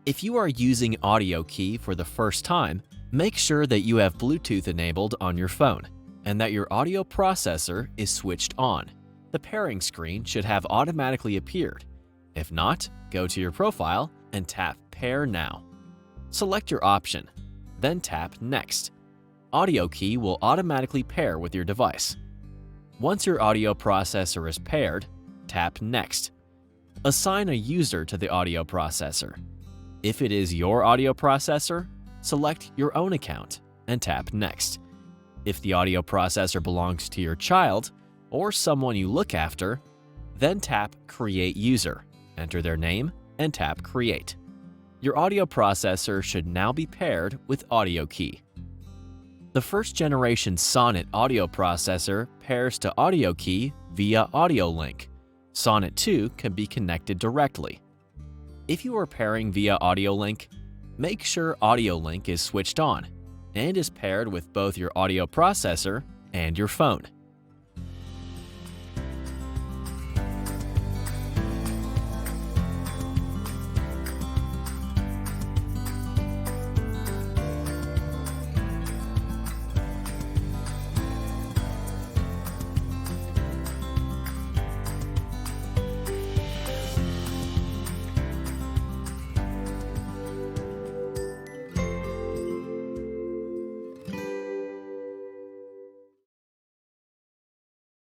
If you are using AudioKey for the first time, make sure that you have Bluetooth enabled on your phone and that your audio processor is switched on. The pairing screen should have automatically appeared. If not, go to your profile and tap Pair Now. Select your option, then tap Next. AudioKey will automatically pair with your device. Once your audio processor is paired, tap Next. Assign a user to the audio processor. If it is your audio processor, select your own account and tap Next. If the audio processor belongs to your child or someone you look after, then tap Create User, enter their name, and tap Create. Your audio processor should now be paired with AudioKey. The first-generation Sonet audio processor pairs to AudioKey via AudioLink. Sonet 2 can be connected directly. If you are pairing via AudioLink, make sure AudioLink is switched on and is paired with both your audio processor and your phone.